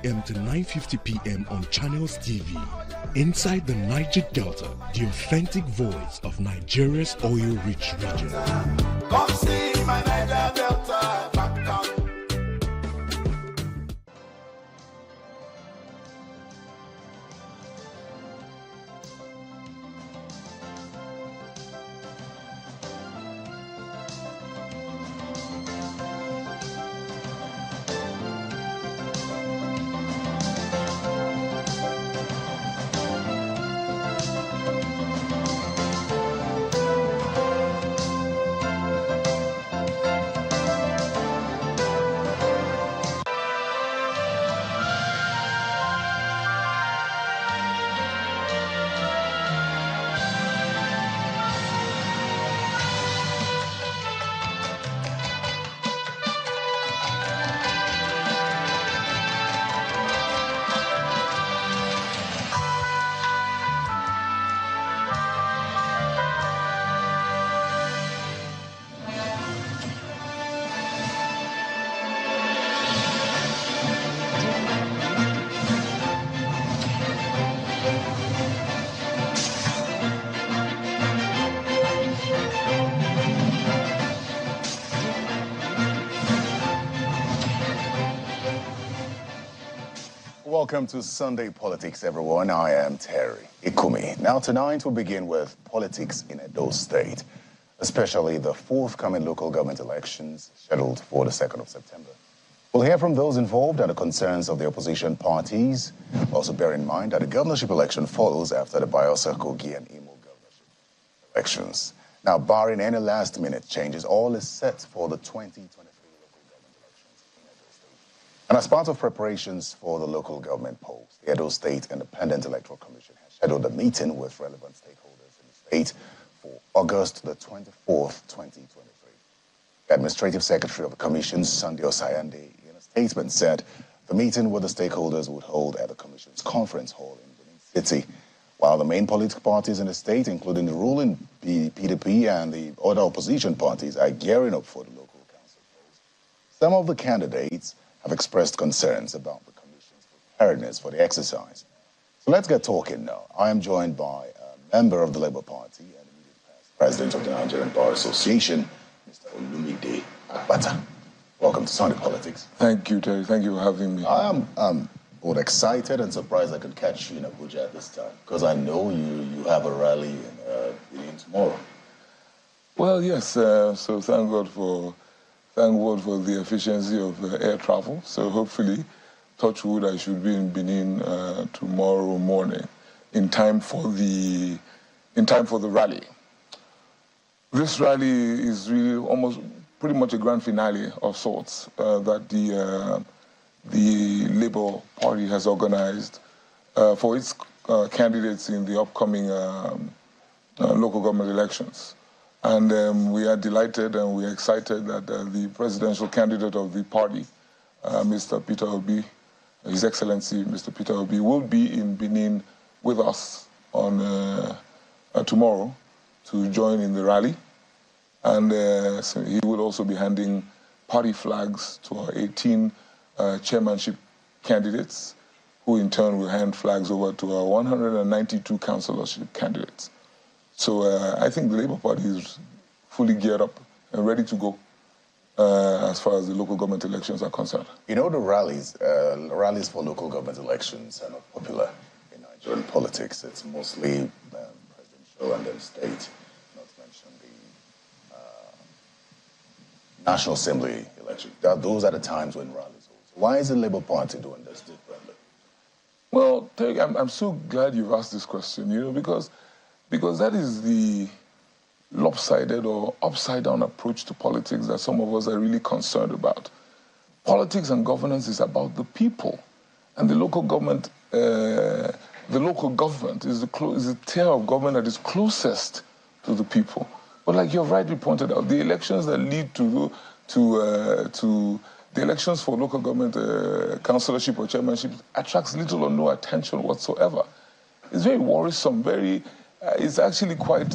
p.m. to 9:50 p.m. on Channels TV. Inside the Niger Delta, the authentic voice of Nigeria's oil-rich region. Come see my Niger Delta back up. Welcome to Sunday Politics, everyone. I am Terry Ikumi. Now, tonight we'll begin with politics in Edo State, especially the forthcoming local government elections scheduled for the 2nd of September. We'll hear from those involved and the concerns of the opposition parties. Also bear in mind that the governorship election follows after the Bayelsa, Kogi, and Imo governorship elections. Now, barring any last-minute changes, all is set for the 2023 local government elections in Edo State. And as part of preparations for the local government polls, the Edo State Independent Electoral Commission has scheduled a meeting with relevant stakeholders in the state for August the 24th, 2023. The Administrative Secretary of the Commission, Sunday Osayande, in a statement said the meeting with the stakeholders would hold at the Commission's conference hall in Benin City, while the main political parties in the state, including the ruling PDP and the other opposition parties, are gearing up for the local council polls. Some of the candidates have expressed concerns about the Commission's preparedness for the exercise. So let's get talking now. I am joined by a member of the Labour Party and immediate past president of the Nigerian Bar Association, Mr. Olumide Akpata. Welcome to Sunday Politics. Thank you, Terry. Thank you for having me. I am both excited and surprised I could catch you in Abuja at this time, because I know you have a rally in Benin tomorrow. Well, yes. So thank God for the efficiency of air travel. So hopefully, touch wood, I should be in Benin tomorrow morning, in time for the rally. This rally is really almost pretty much a grand finale of sorts that the Labour Party has organized for its candidates in the upcoming local government elections. And we are delighted and we are excited that the presidential candidate of the party, Mr. Peter Obi, His Excellency Mr. Peter Obi, will be in Benin with us on tomorrow to join in the rally. And so he will also be handing party flags to our 18 chairmanship candidates, who in turn will hand flags over to our 192 councillorship candidates. So I think the Labour Party is fully geared up and ready to go as far as the local government elections are concerned. You know, the rallies for local government elections are not popular in Nigerian politics. It's mostly presidential and then state, not to mention the National Assembly election. Those are the times when rallies hold. So why is the Labour Party doing this differently? Well, Terry, I'm so glad you've asked this question, because that is the lopsided or upside-down approach to politics that some of us are really concerned about. Politics and governance is about the people, and the local government is the tier of government that is closest to the people. But like you've rightly pointed out, the elections that lead to the elections for local government councillorship or chairmanship attracts little or no attention whatsoever. It's very worrisome. It's actually quite.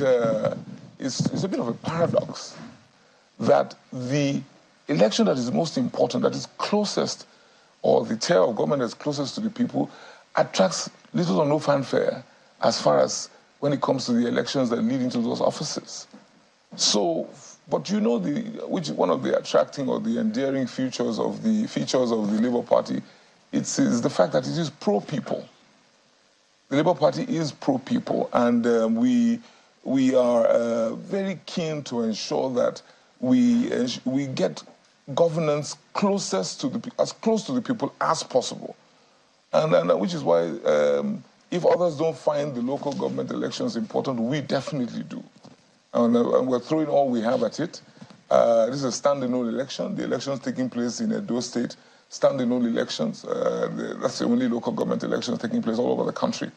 It's a bit of a paradox that the election that is most important, that is closest or the tier of government that's closest to the people attracts little or no fanfare as far as when it comes to the elections that lead into those offices. So, but you know, which one of the attracting or the endearing features of the Labour Party, is the fact that it is pro-people. The Labour Party is pro-people, and we are very keen to ensure that we get governance closest to as close to the people as possible, and which is why if others don't find the local government elections important, we definitely do, and we're throwing all we have at it. This is a stand-alone election. The elections taking place in Edo State, stand-alone elections. That's the only local government elections taking place all over the country,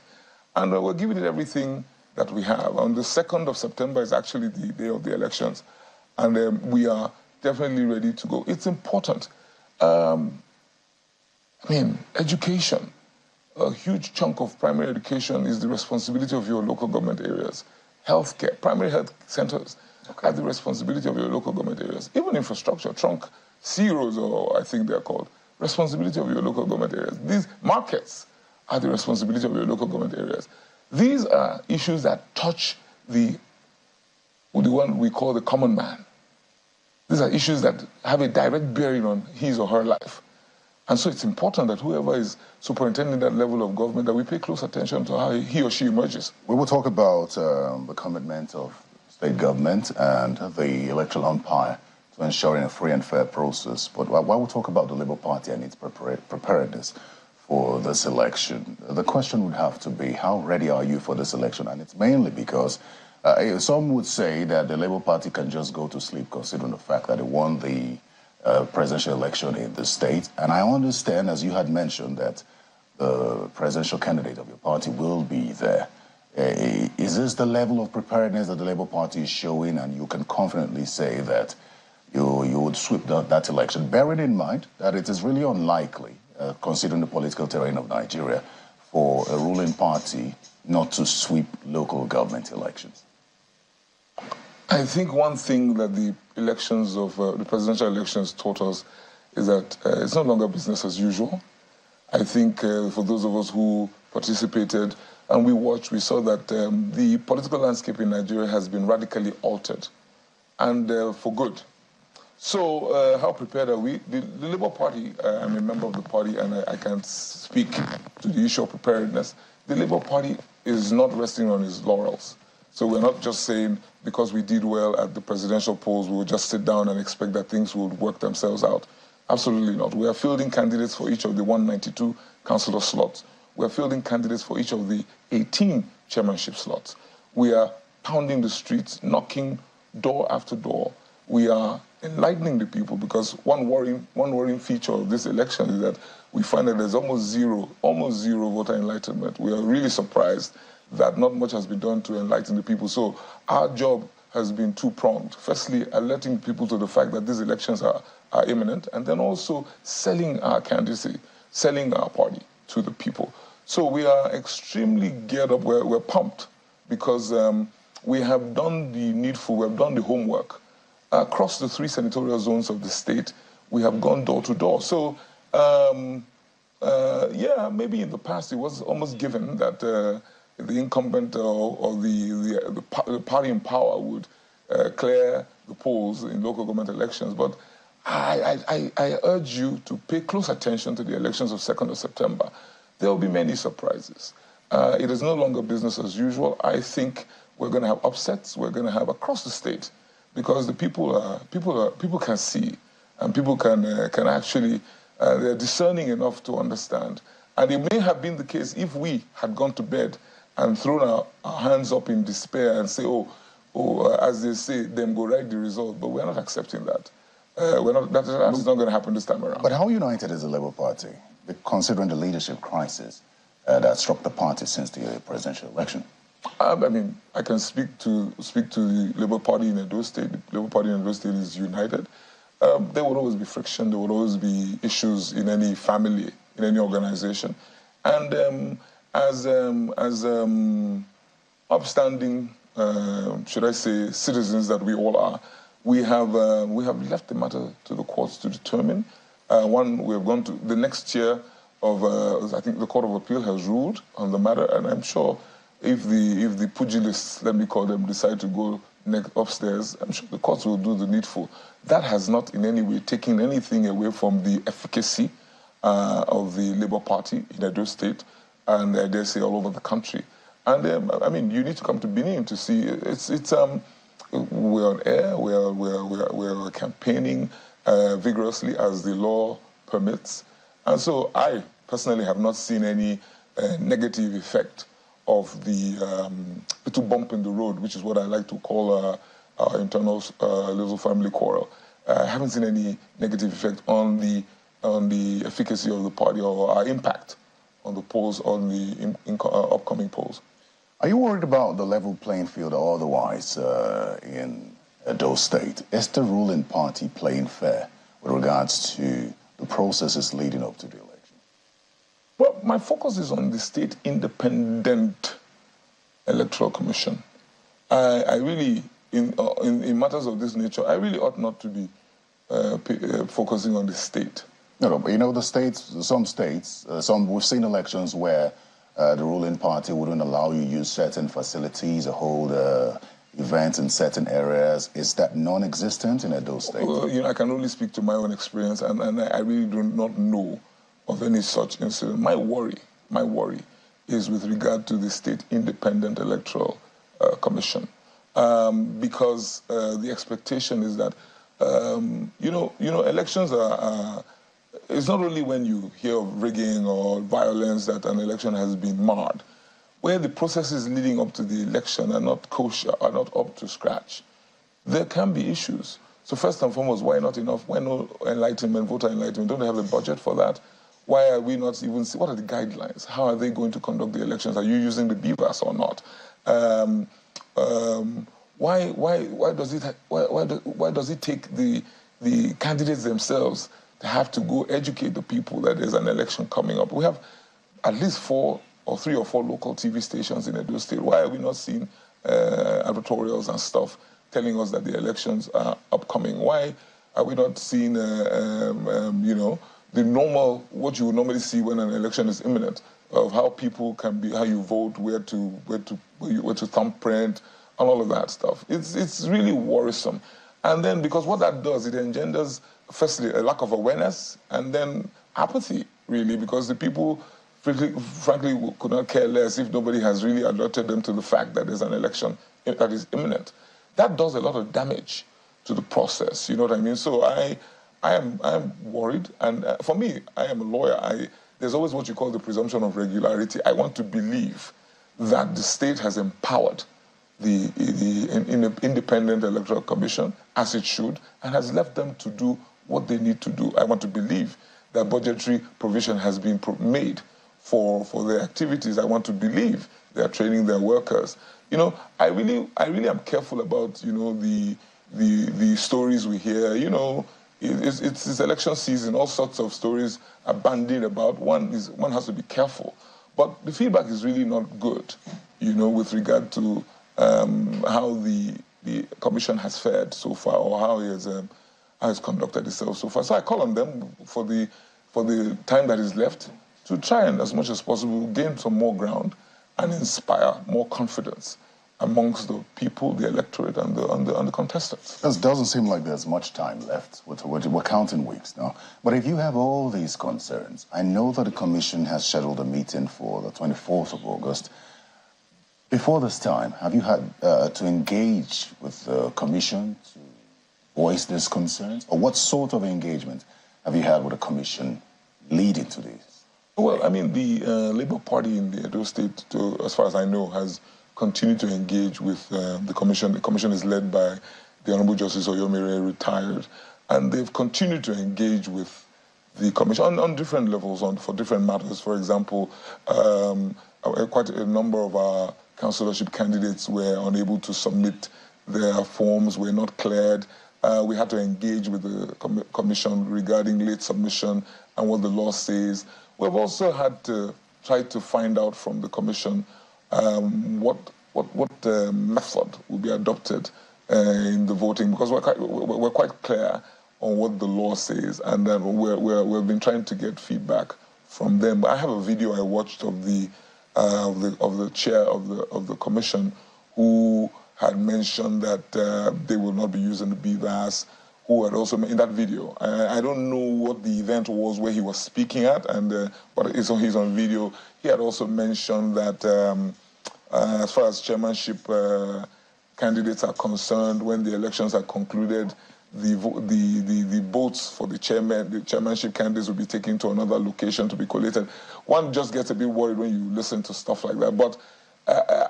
and we're giving it everything that we have. On the 2nd of September is actually the day of the elections, and we are definitely ready to go. It's important. I mean, education. A huge chunk of primary education is the responsibility of your local government areas. Healthcare, primary health centers are the responsibility of your local government areas. Even infrastructure, trunk zeros, or I think they're called, responsibility of your local government areas. These markets are the responsibility of your local government areas. These are issues that touch the one we call the common man. These are issues that have a direct bearing on his or her life. And so it's important that whoever is superintending that level of government, that we pay close attention to how he or she emerges. We will talk about the commitment of state government and the electoral umpire to ensuring a free and fair process. But while we talk about the Labour Party and its preparedness for this election, the question would have to be, how ready are you for this election? And it's mainly because some would say that the Labour Party can just go to sleep considering the fact that it won the presidential election in the state. And I understand, as you had mentioned, that the presidential candidate of your party will be there. Is this the level of preparedness that the Labour Party is showing, and you can confidently say that you would sweep that election, bearing in mind that it is really unlikely, considering the political terrain of Nigeria, for a ruling party not to sweep local government elections? I think one thing that the elections of the presidential elections taught us is that it's no longer business as usual. I think for those of us who participated and we watched, we saw that the political landscape in Nigeria has been radically altered, and for good. So how prepared are we? The Labour Party, I'm a member of the party, and I can speak to the issue of preparedness. The Labour Party is not resting on its laurels. So we're not just saying because we did well at the presidential polls, we will just sit down and expect that things would work themselves out. Absolutely not. We are fielding candidates for each of the 192 councillor slots. We are fielding candidates for each of the 18 chairmanship slots. We are pounding the streets, knocking door after door. We are enlightening the people, because one worrying feature of this election is that we find that there's almost zero voter enlightenment. We are really surprised that not much has been done to enlighten the people. So our job has been two-pronged. Firstly, alerting people to the fact that these elections are imminent, and then also selling our candidacy, selling our party to the people. So we are extremely geared up. We're pumped because we have done the needful, we have done the homework. Across the 3 senatorial zones of the state, we have gone door to door. So, yeah, maybe in the past it was almost given that the incumbent or the party in power would clear the polls in local government elections. But I urge you to pay close attention to the elections of 2nd of September. There will be many surprises. It is no longer business as usual. I think we're going to have upsets. We're going to have across the state, because the people can see, and people can actually they're discerning enough to understand. And it may have been the case if we had gone to bed and thrown our hands up in despair and say, as they say, them go write the result. But we're not accepting that. That is not going to happen this time around. But how united is the Labour Party, considering the leadership crisis that struck the party since the presidential election? I mean, I can speak to the Labour Party in Edo State. The Labour Party in Edo State is united. There will always be friction. There will always be issues in any family, in any organization. And as upstanding, should I say, citizens that we all are, we have left the matter to the courts to determine. One, we have gone to the next year of, I think the Court of Appeal has ruled on the matter, and I'm sure if the pugilists, let me call them, decide to go upstairs, I'm sure the courts will do the needful. That has not in any way taken anything away from the efficacy of the Labour Party in Edo State, and I dare say all over the country. And I mean, you need to come to Benin to see. We're on air. We're campaigning vigorously as the law permits, and so I personally have not seen any negative effect of the little bump in the road, which is what I like to call our internal little family quarrel. I haven't seen any negative effect on the efficacy of the party or our impact on the polls, on the upcoming polls. Are you worried about the level playing field or otherwise in Edo State? Is the ruling party playing fair with regards to the processes leading up to the election? Well, my focus is on the State Independent Electoral Commission. I really, in matters of this nature, I really ought not to be focusing on the state. No, but you know, the states, some states, we've seen elections where the ruling party wouldn't allow you to use certain facilities or hold events in certain areas. Is that non-existent in Edo State? Well, you know, I can only speak to my own experience, and I really do not know of any such incident. My worry is with regard to the State Independent Electoral Commission, because the expectation is that you know, elections are. It's not only when you hear of rigging or violence that an election has been marred. Where the processes leading up to the election are not kosher, are not up to scratch, there can be issues. So first and foremost, why not enough? Why no enlightenment, voter enlightenment? Don't they have the budget for that? Why are we not even, what are the guidelines? How are they going to conduct the elections? Are you using the BVAS or not? Why does it take the candidates themselves to have to go educate the people that there's an election coming up? We have at least 3 or 4 local TV stations in Edo State. Why are we not seeing advertorials and stuff telling us that the elections are upcoming? Why are we not seeing, you know, the normal, what you would normally see when an election is imminent, of how people can be, how you vote, where to thumbprint, and all of that stuff? It's really worrisome. And then, because what that does, it engenders, firstly, a lack of awareness, and then apathy, really, because the people, frankly, could not care less if nobody has really alerted them to the fact that there's an election that is imminent. That does a lot of damage to the process, you know what I mean? So I am worried, and for me, I am a lawyer. There's always what you call the presumption of regularity. I want to believe that the state has empowered the Independent Electoral Commission, as it should, and has left them to do what they need to do. I want to believe that budgetary provision has been made for their activities. I want to believe they are training their workers. You know, I really am careful about, you know, the stories we hear. You know, it's election season. All sorts of stories are bandied about. One has to be careful, but the feedback is really not good, you know, with regard to how the commission has fared so far, or how it has conducted itself so far. So I call on them for the time that is left to try and, as much as possible, gain some more ground and inspire more confidence amongst the people, the electorate, and the contestants. It doesn't seem like there's much time left. We're counting weeks now. But if you have all these concerns, I know that the commission has scheduled a meeting for the 24th of August. Before this time, have you had to engage with the commission to voice these concerns? Or what sort of engagement have you had with the commission leading to this? Well, I mean, the Labour Party in the Edo State, as far as I know, has continued to engage with the commission. The commission is led by the Honorable Justice Oyomire, retired, and they've continued to engage with the commission on different levels, for different matters. For example, quite a number of our councillorship candidates were unable to submit their forms, were not cleared. We had to engage with the commission regarding late submission and what the law says. We've also had to try to find out from the commission what method will be adopted in the voting, because we're quite clear on what the law says, and we've been trying to get feedback from them. I have a video I watched of the chair of the commission, who had mentioned that they will not be using the BVAS, who had also, in that video, I don't know what the event was where he was speaking at, but he's on video. He had also mentioned that as far as chairmanship candidates are concerned, when the elections are concluded, the votes for the chairmanship candidates will be taken to another location to be collated. One just gets a bit worried when you listen to stuff like that. But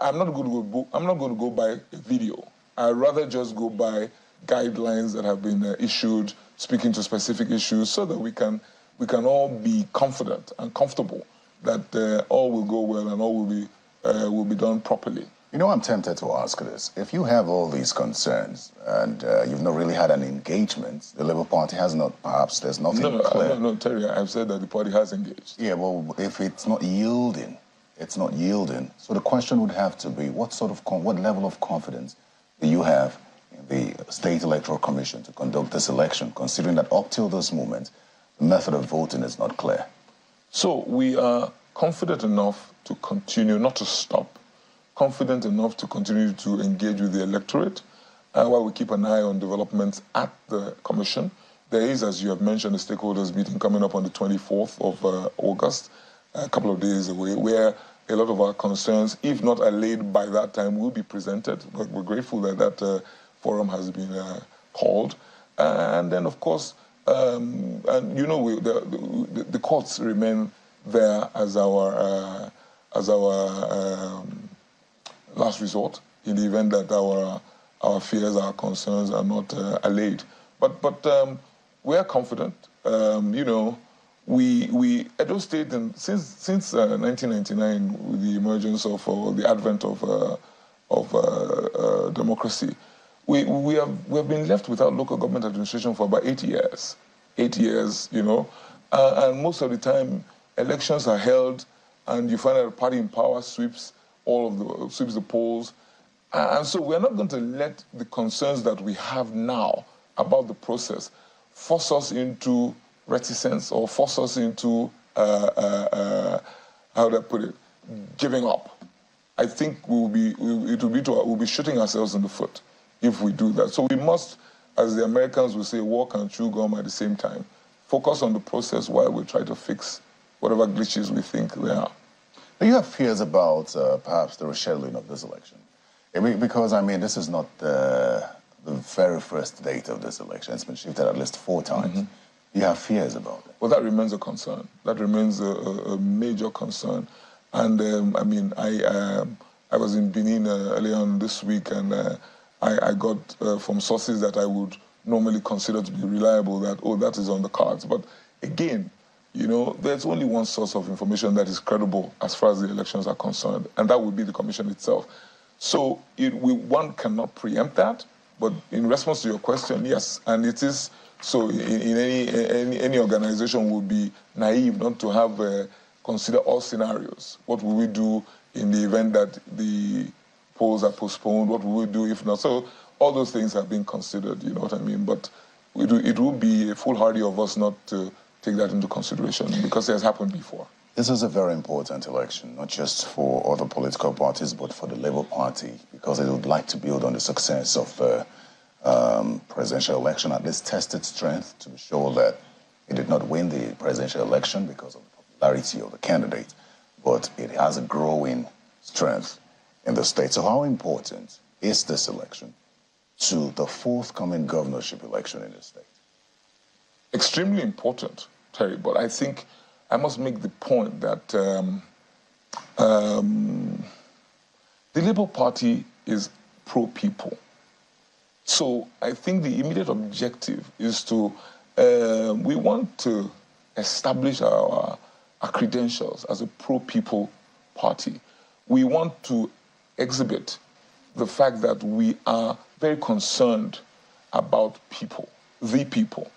I'm not going to go by a video. I'd rather just go by guidelines that have been issued, speaking to specific issues, so that we can all be confident and comfortable that all will go well and all will be done properly. You know, I'm tempted to ask this. If you have all these concerns and you've not really had an engagement, the Labour Party has not, perhaps there's nothing clear. No, Terry, I've said that the party has engaged. Yeah, well, if it's not yielding, it's not yielding. So the question would have to be, what level of confidence do you have in the State Electoral Commission to conduct this election, considering that up till this moment, the method of voting is not clear? So we are confident enough to continue, not to stop, confident enough to continue to engage with the electorate while we keep an eye on developments at the Commission. There is, as you have mentioned, a stakeholders meeting coming up on the 24th of August, a couple of days away, where a lot of our concerns, if not allayed by that time, will be presented. We're grateful that that forum has been called. And then, of course, and you know, the courts remain there as our last resort in the event that our fears, our concerns are not allayed. But we are confident. You know, we Edo State, and since 1999, with the emergence of the advent of democracy, we have been left without local government administration for about 8 years. 8 years, you know, and most of the time elections are held, and you find that a party in power sweeps the polls, and so we're not going to let the concerns that we have now about the process force us into reticence or force us into how do I put it, giving up. I think we'll be shooting ourselves in the foot if we do that. So we must, as the Americans will say, walk and chew gum at the same time. Focus on the process while we try to fix whatever glitches we think there are. Do you have fears about perhaps the rescheduling of this election? Because, I mean, this is not the very first date of this election. It's been shifted at least 4 times. Mm-hmm. You have fears about it? Well, that remains a concern. That remains a major concern. And, I mean, I was in Benin earlier on this week, and I got from sources that I would normally consider to be reliable that, oh, that is on the cards. But again, you know, there's only one source of information that is credible as far as the elections are concerned, and that would be the commission itself. So one cannot preempt that, but in response to your question, yes, and it is so. In any organization would be naive not to have consider all scenarios. What will we do in the event that the polls are postponed? What will we do if not? So all those things have been considered. You know what I mean? But it would be foolhardy of us not to take that into consideration, because it has happened before. This is a very important election, not just for other political parties, but for the Labour Party, because it would like to build on the success of the presidential election, at least test its strength to be sure that it did not win the presidential election because of the popularity of the candidate, but it has a growing strength in the state. So how important is this election to the forthcoming governorship election in the state? Extremely important, Terry, but I think I must make the point that the Labour Party is pro-people. So I think the immediate objective is to, we want to establish our credentials as a pro-people party. We want to exhibit the fact that we are very concerned about people, the people.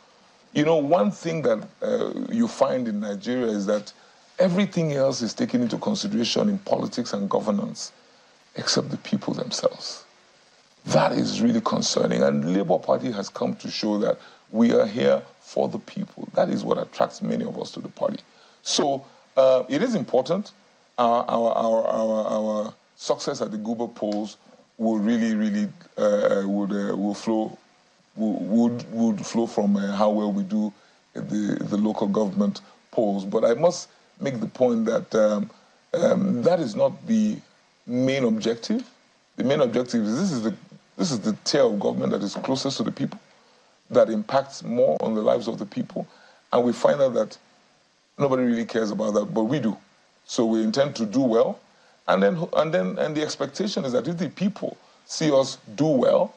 You know, one thing that you find in Nigeria is that everything else is taken into consideration in politics and governance except the people themselves. That is really concerning. And the Labour Party has come to show that We are here for the people. That is what attracts many of us to the party. So it is important. Our success at the Google polls will really would flow from how well we do at the local government polls. But I must make the point that that is not the main objective. The main objective is this is the tier of government that is closest to the people, that impacts more on the lives of the people, and we find out that nobody really cares about that, but we do. So we intend to do well, and the expectation is that if the people see us do well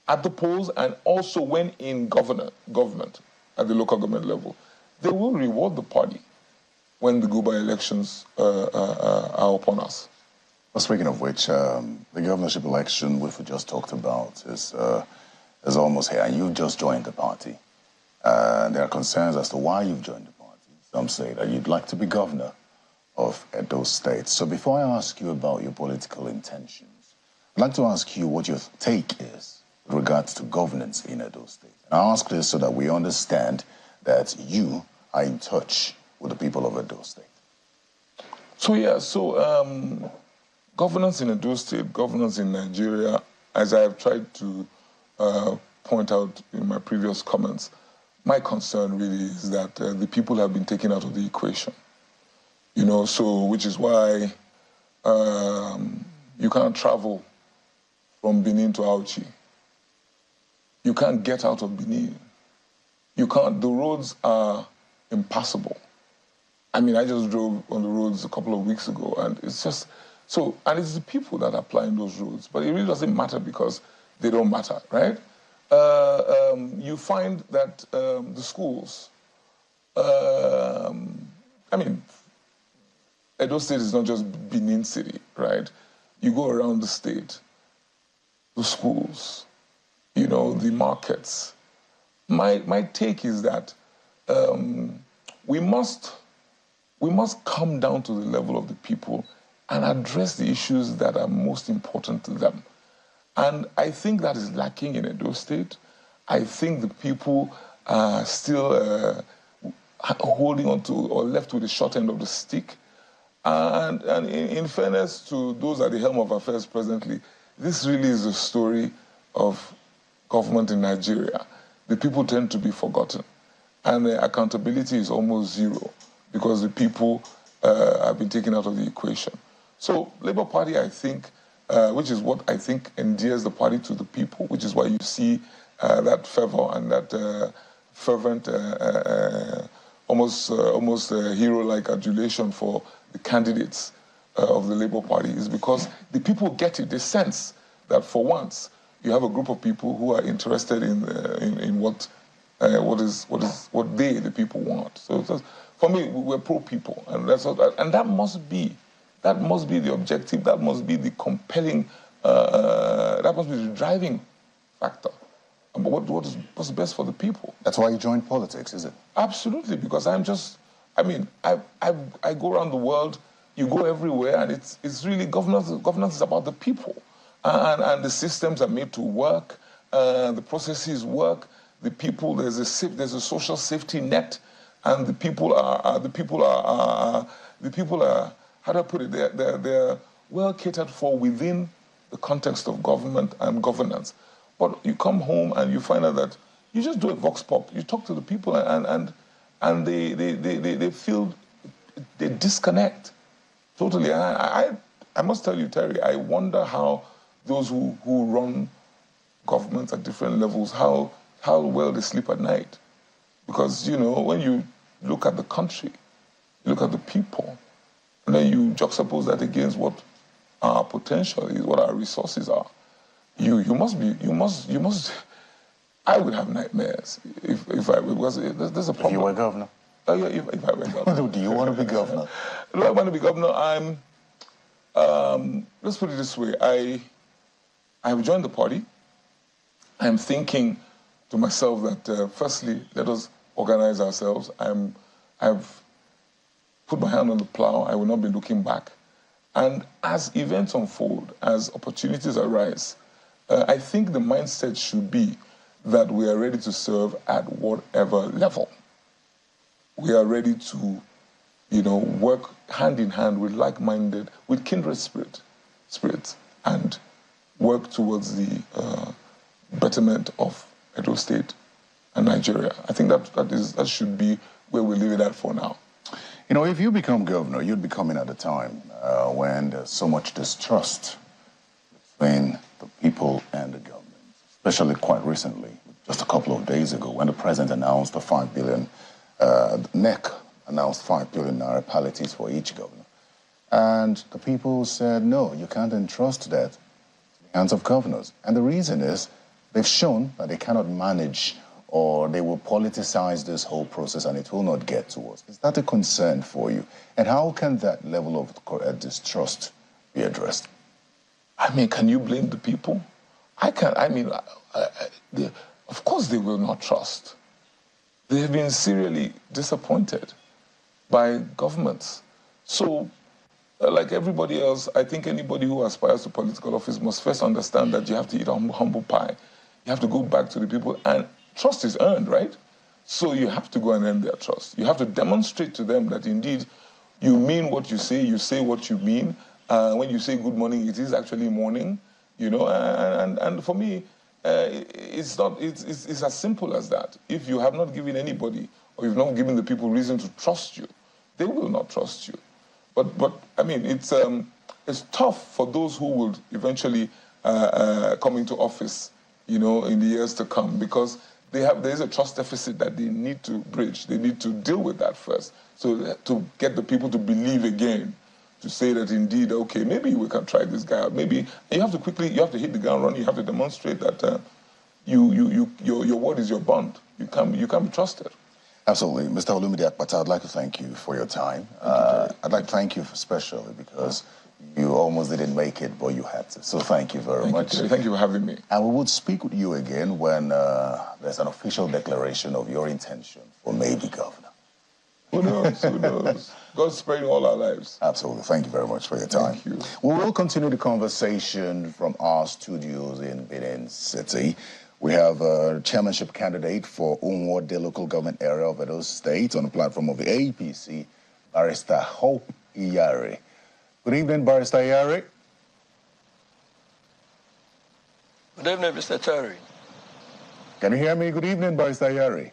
at the polls and also when in government at the local government level, they will reward the party when the go-by elections are upon us. Well, speaking of which, the governorship election, which we just talked about, is almost here, and you've just joined the party. There are concerns as to why you've joined the party. Some say that you'd like to be governor of Edo State. So before I ask you about your political intentions, I'd like to ask you what your take is with regards to governance in Edo State. And I ask this so that we understand that you are in touch with the people of Edo State. Governance in Edo State, governance in Nigeria, as I have tried to point out in my previous comments, my concern really is that the people have been taken out of the equation. You know, so which is why you can't travel from Benin to Auchi. You can't get out of Benin. The roads are impassable. I mean, I just drove on the roads a couple of weeks ago, and it's just, and it's the people that are applying those roads, but it really doesn't matter because they don't matter, right? You find that the schools, Edo State is not just Benin City, right? You go around the state, the schools, you know, the markets. My take is that we must come down to the level of the people and address the issues that are most important to them. And I think that is lacking in Edo State. I think the people are still holding on to or left with the short end of the stick. And in fairness to those at the helm of affairs presently, this really is a story of government in Nigeria. The people tend to be forgotten. And the accountability is almost zero because the people have been taken out of the equation. So Labour Party, I think, which is what I think endears the party to the people, which is why you see that fervor and that fervent, almost hero-like adulation for the candidates of the Labour Party, is because the people get it. They sense that for once you have a group of people who are interested in what they, the people, want. So for me, we're pro-people, and that must be the objective. That must be the compelling. That must be the driving factor. But what's best for the people? That's why you joined politics, is it? Absolutely, because I go around the world. You go everywhere, and it's really governance. Governance is about the people, and the systems are made to work. The processes work. The people, there's a social safety net, and the people are how do I put it? They're well catered for within the context of government and governance. But you come home and you find out that you just do a vox pop. You talk to the people and they feel they disconnect totally. And I must tell you, Terry, I wonder how those who run governments at different levels, how well they sleep at night. Because, you know, when you look at the country, you look at the people, and then you juxtapose that against what our potential is, what our resources are. You must. I would have nightmares if there's a problem. If you were governor? Oh yeah, if I were governor. Do you want to be governor? Do I want to be governor? Let's put it this way. I have joined the party. I'm thinking to myself that firstly, let us organize ourselves. I've put my hand on the plow. I will not be looking back. And as events unfold, as opportunities arise, I think the mindset should be that we are ready to serve at whatever level. We are ready to, work hand in hand with like-minded, with kindred spirits, and work towards the betterment of Edo State and Nigeria. I think that should be where we leave it at for now. If you become governor, you'd be coming at a time when there's so much distrust between the people and the government, especially quite recently, just a couple of days ago, when the president announced the 5 billion, NEC announced 5 billion naira palliatives for each governor. And the people said, no, you can't entrust that to the hands of governors. And the reason is they've shown that they cannot manage, or they will politicize this whole process and it will not get to us. Is that a concern for you? And how can that level of distrust be addressed? I mean, can you blame the people? I can't. I mean, of course they will not trust. They have been serially disappointed by governments. So, like everybody else, I think anybody who aspires to political office must first understand that you have to eat humble pie. You have to go back to the people, and trust is earned, right? So you have to go and earn their trust. You have to demonstrate to them that indeed you mean what you say what you mean. When you say good morning, it is actually morning, and for me, it's as simple as that. If you have not given anybody, or you've not given the people reason to trust you, they will not trust you. But I mean, it's tough for those who will eventually come into office, in the years to come, because there is a trust deficit that they need to bridge. They need to deal with that first, so to get the people to believe again, to say that indeed, okay, maybe we can try this guy out. Maybe you have to hit the ground running. You have to demonstrate that your word is your bond. You can't be trusted. Absolutely. Mr. Olumide Akpata, I'd like to thank you for your time. I'd like to thank you especially because you almost didn't make it, but you had to. So thank you very much. Thank you for having me. And we would speak with you again when there's an official declaration of your intention for maybe governor. Who knows? Who knows? God's sparing all our lives. Absolutely. Thank you very much for your time. Thank you. We will continue the conversation from our studios in Benin City. We have a chairmanship candidate for Unwode local government area of Edo State on the platform of the APC, Barrister Hope Iyare. Good evening, Barrister Iyare. Good evening, Mr. Terry. Can you hear me? Good evening, Barrister Iyare.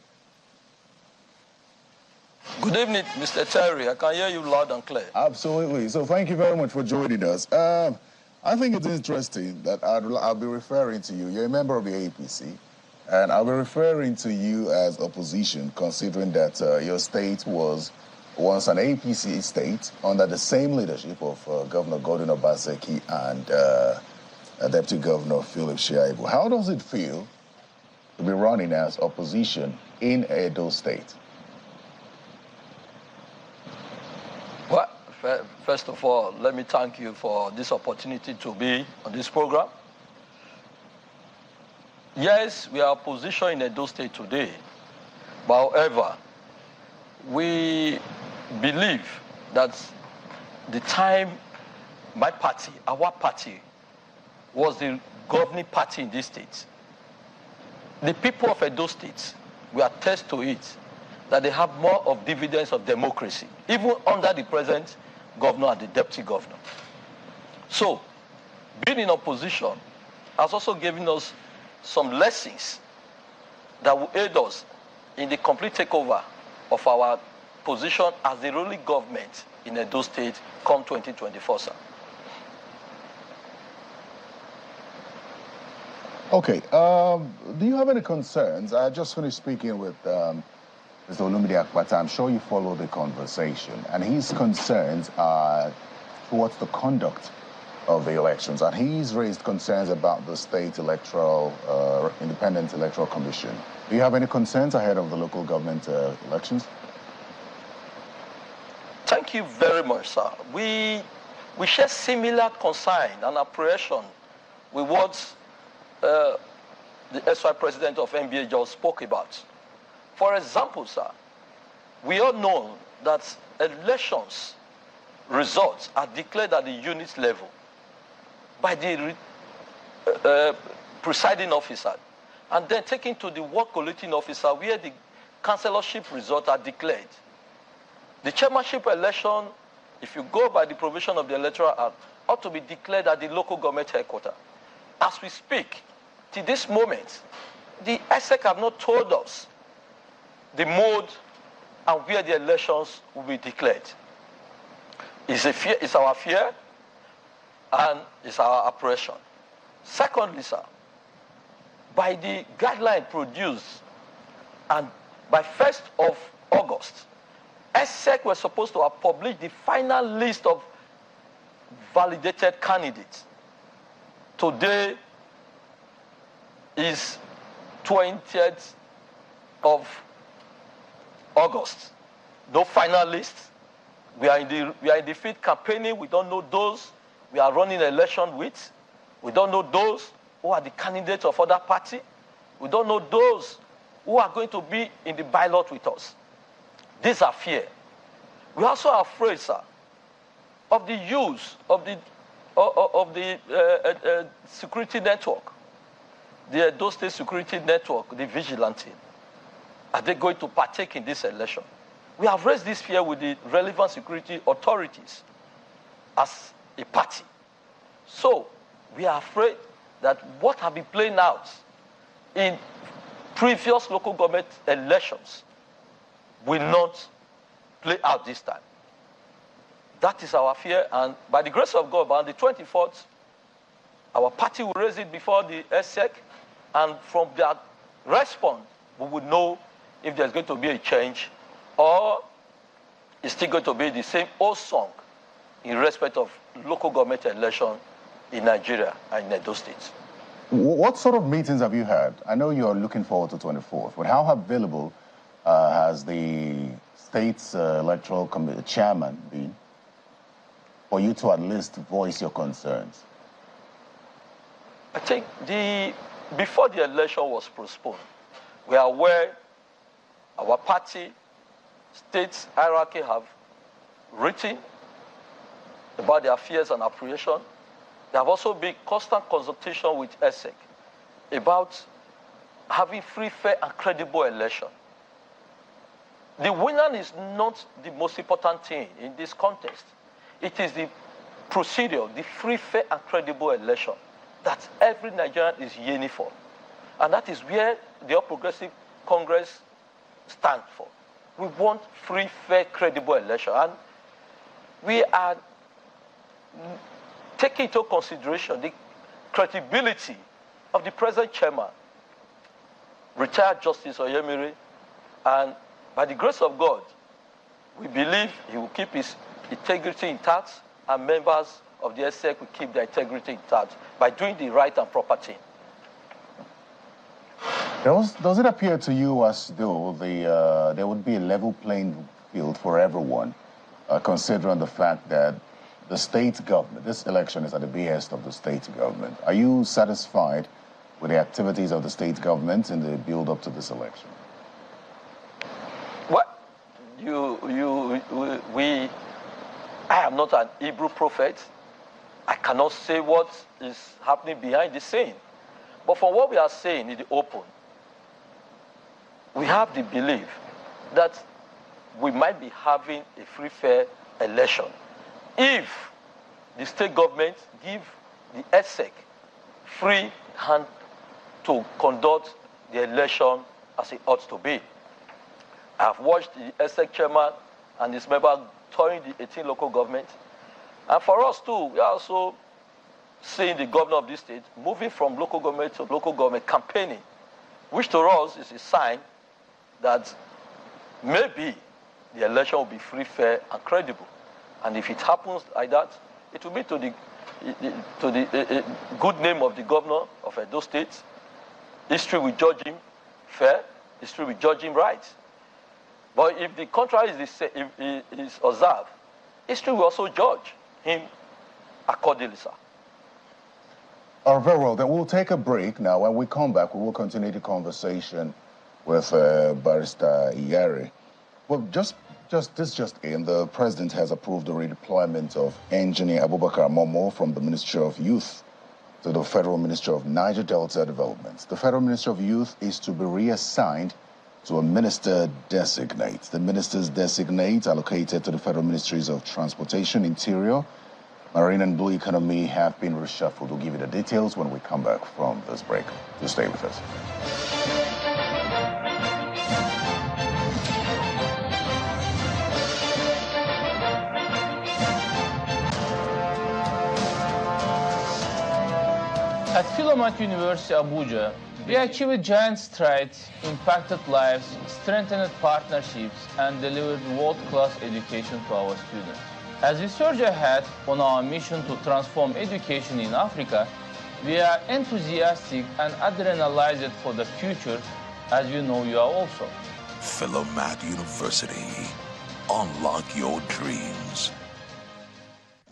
Good evening, Mr. Terry. I can hear you loud and clear. Absolutely. So thank you very much for joining us. I think it's interesting that I'll be referring to you. You're a member of the APC, and I'll be referring to you as opposition, considering that your state was once an APC state under the same leadership of Governor Gordon Obaseki and Deputy Governor Philip Shiaibu. How does it feel to be running as opposition in Edo State? Well, first of all, let me thank you for this opportunity to be on this program. Yes, we are opposition in Edo State today, but however, we believe that the time my party, our party, was the governing party in this state, the people of Edo State will attest to it that they have more of dividends of democracy, even under the present governor and the deputy governor. So, being in opposition has also given us some lessons that will aid us in the complete takeover of our position as the ruling government in Edo State come 2024, sir. Okay. Do you have any concerns? I just finished speaking with Mr. Olumide Akpata. I'm sure you follow the conversation. And his concerns are towards the conduct of the elections. And he's raised concerns about the state electoral, independent electoral commission. Do you have any concerns ahead of the local government elections? Thank you very much, sir. We share similar concern and apprehension with what the SY president of NBA just spoke about. For example, sir, we all know that elections results are declared at the unit level by the presiding officer. and then taken to the ward collating officer where the councillorship results are declared. The chairmanship election, if you go by the provision of the Electoral Act, ought to be declared at the local government headquarters. As we speak, to this moment, the ESEC have not told us the mode and where the elections will be declared. It's our fear and it's our apprehension. Secondly, sir, by the guideline produced and by 1st of August, ESEC was supposed to have published the final list of validated candidates. Today is 20th of August. No final list. We are in the field campaigning. We don't know those we are running an election with. We don't know those who are the candidates of other party. We don't know those who are going to be in the ballot with us. These are fear. We also are afraid, sir, of the use of the security network, the Edo State security network, the vigilante. Are they going to partake in this election? We have raised this fear with the relevant security authorities as a party. So we are afraid that what have been playing out in previous local government elections will not play out this time. That is our fear, and by the grace of God, on the 24th, our party will raise it before the ESEC, and from their response, we would know if there's going to be a change or it's still going to be the same old song in respect of local government election in Nigeria and in Edo State. What sort of meetings have you had? I know you're looking forward to 24th, but how available has the state's electoral committee chairman been for you to at least voice your concerns? I think before the election was postponed, we are aware our party, state's hierarchy have written about their fears and apprehension. There have also been constant consultation with ESEC about having free, fair, and credible election. The winner is not the most important thing in this contest. It is the procedure, the free, fair, and credible election that every Nigerian is yearning for. And that is where the All Progressive Congress stands for. We want free, fair, credible election. And we are taking into consideration the credibility of the present chairman, retired Justice Oyemire, and by the grace of God, we believe he will keep his integrity intact, and members of the ESEC will keep their integrity intact by doing the right and proper thing. Does it appear to you as though there would be a level playing field for everyone, considering the fact that the state government, this election is at the behest of the state government? Are you satisfied with the activities of the state government in the build-up to this election? What? I am not an Hebrew prophet. I cannot say what is happening behind the scene. But from what we are saying in the open, we have the belief that we might be having a free, fair election if the state government give the ESEC free hand to conduct the election as it ought to be. I have watched the ESEC chairman and his member touring the 18 local governments. And for us too, we are also seeing the governor of this state moving from local government to local government campaigning, which to us is a sign that maybe the election will be free, fair, and credible. And if it happens like that, it will be to the good name of the governor of Edo State. History will judge him fair. History will judge him right. But if the contrary is observed, history will also judge him accordingly, sir. Very well, then we'll take a break now. When we come back, we will continue the conversation with Barrister Iyare. Well, just in, the president has approved the redeployment of Engineer Abubakar Momo from the Ministry of Youth to the Federal Ministry of Niger Delta Development. The Federal Ministry of Youth is to be reassigned to a minister designate. The ministers designate allocated to the Federal Ministries of Transportation, Interior, Marine and Blue Economy have been reshuffled. We'll give you the details when we come back from this break. Do stay with us. At Philomath University, Abuja, we achieved giant strides, impacted lives, strengthened partnerships, and delivered world-class education to our students. As we surge ahead on our mission to transform education in Africa, we are enthusiastic and adrenalized for the future, as we know you are also. Philomath University. Unlock your dreams.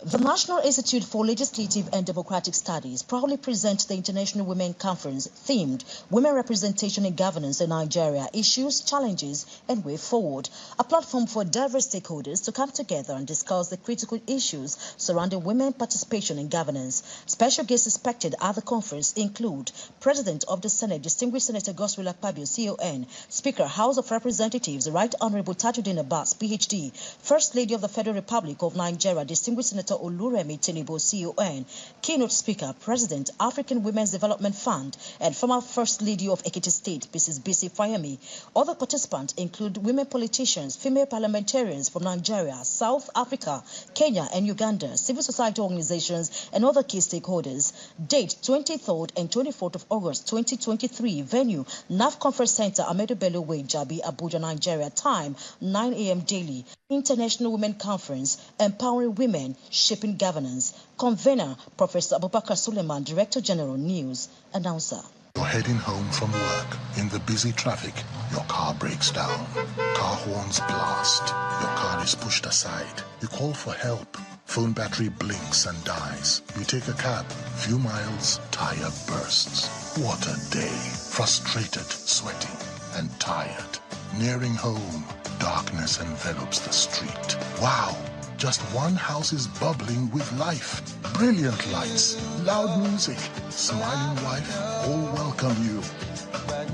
The National Institute for Legislative and Democratic Studies proudly presents the International Women Conference themed Women Representation in Governance in Nigeria, Issues, Challenges, and Way Forward, a platform for diverse stakeholders to come together and discuss the critical issues surrounding women participation in governance. Special guests expected at the conference include President of the Senate, Distinguished Senator Godswill Akpabio, CON, Speaker, House of Representatives, Right Honorable Tajuddin Abbas, PhD, First Lady of the Federal Republic of Nigeria, Distinguished Senator Oluremi Tinubu, CON, Keynote Speaker, President, African Women's Development Fund, and former First Lady of Edo State, Mrs. Bisi Fayemi. Other participants include women politicians, female parliamentarians from Nigeria, South Africa, Kenya, and Uganda, civil society organizations, and other key stakeholders. Date 23rd and 24th of August 2023. Venue, NAF Conference Center, Ahmedu Bello Way, Jabi, Abuja, Nigeria. Time, 9 a.m. daily. International Women Conference, Empowering Women, Shaping Governance. Convener, Professor Abubakar Suleiman, Director General, News. Announcer. You're heading home from work. In the busy traffic, your car breaks down. Car horns blast. Your car is pushed aside. You call for help. Phone battery blinks and dies. You take a cab. Few miles, tire bursts. What a day. Frustrated, sweaty, and tired. Nearing home, darkness envelops the street. Wow! Just one house is bubbling with life. Brilliant lights, loud music, smiling wife, all welcome you.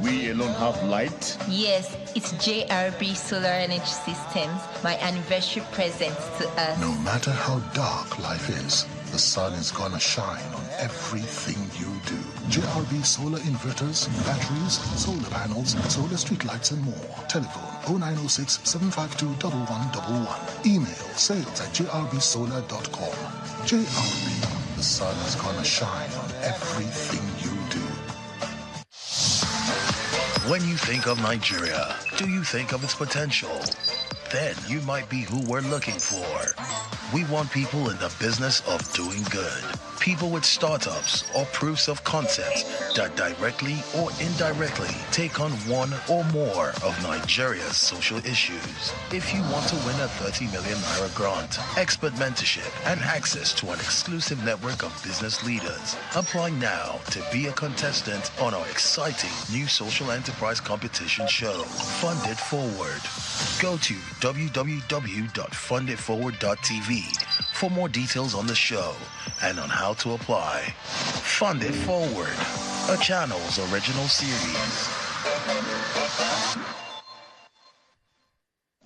We alone have light? Yes, it's JRB Solar Energy Systems, my anniversary present to us. No matter how dark life is, the sun is gonna shine on everything you do. JRB solar inverters, batteries, solar panels, solar street lights, and more. Telephone 0906 752 1111. Email sales@jrbsolar.com. JRB, the sun is gonna shine on everything you do. When you think of Nigeria, do you think of its potential? Then you might be who we're looking for. We want people in the business of doing good. People with startups or proofs of concept that directly or indirectly take on one or more of Nigeria's social issues. If you want to win a 30 million naira grant, expert mentorship, and access to an exclusive network of business leaders, apply now to be a contestant on our exciting new social enterprise competition show, Fund It Forward. Go to www.funditforward.tv for more details on the show and on how to apply. Fund It Forward, a channel's original series.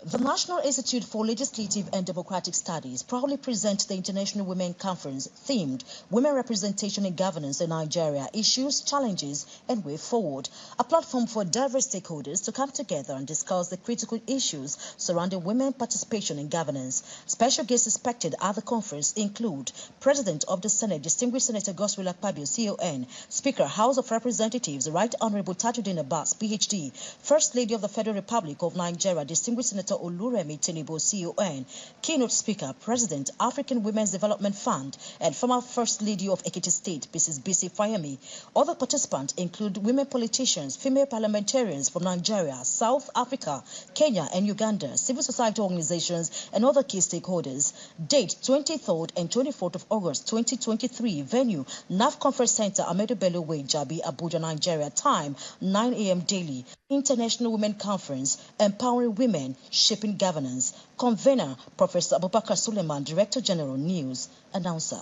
The National Institute for Legislative and Democratic Studies proudly presents the International Women Conference themed Women Representation in Governance in Nigeria, Issues, Challenges, and Way Forward, a platform for diverse stakeholders to come together and discuss the critical issues surrounding women participation in governance. Special guests expected at the conference include President of the Senate, Distinguished Senator Godswill Akpabio, CON, Speaker, House of Representatives, Right Honorable Tajuddin Abbas, PhD, First Lady of the Federal Republic of Nigeria, Distinguished Senator Oluremi Tinubu, CON, Keynote Speaker, President, African Women's Development Fund, and former First Lady of Edo State, Mrs. Bisi Fayemi. Other participants include women politicians, female parliamentarians from Nigeria, South Africa, Kenya, and Uganda, civil society organizations, and other key stakeholders. Date 23rd and 24th of August 2023. Venue, NAF Conference Center, Ahmedu Bello Way, Jabi, Abuja, Nigeria. Time, 9 a.m. daily. International Women Conference, Empowering Women, Shaping Governance. Convener, Professor Abubakar Suleiman, Director General, News. Announcer.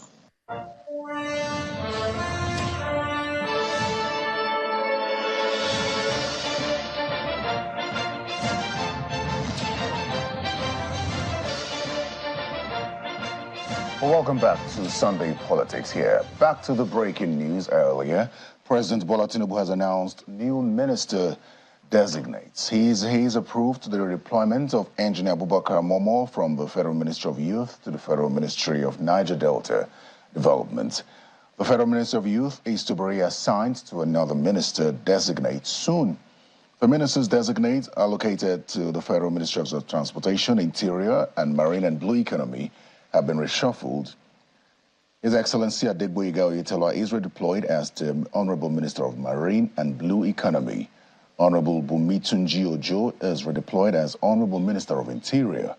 Well, welcome back to Sunday Politics here. Back to the breaking news earlier. President Bola Tinubu has announced new minister designates. He's approved the redeployment of Engineer Abubakar Momo from the Federal Ministry of Youth to the Federal Ministry of Niger Delta Development. The Federal Ministry of Youth is to be reassigned to another minister designate soon. The ministers designate are located to the Federal Ministries of Transportation, Interior, and Marine and Blue Economy have been reshuffled. His Excellency Adegboyega Oyetola is redeployed as the Honorable Minister of Marine and Blue Economy. Honorable Bumitunji Ojo is redeployed as Honorable Minister of Interior.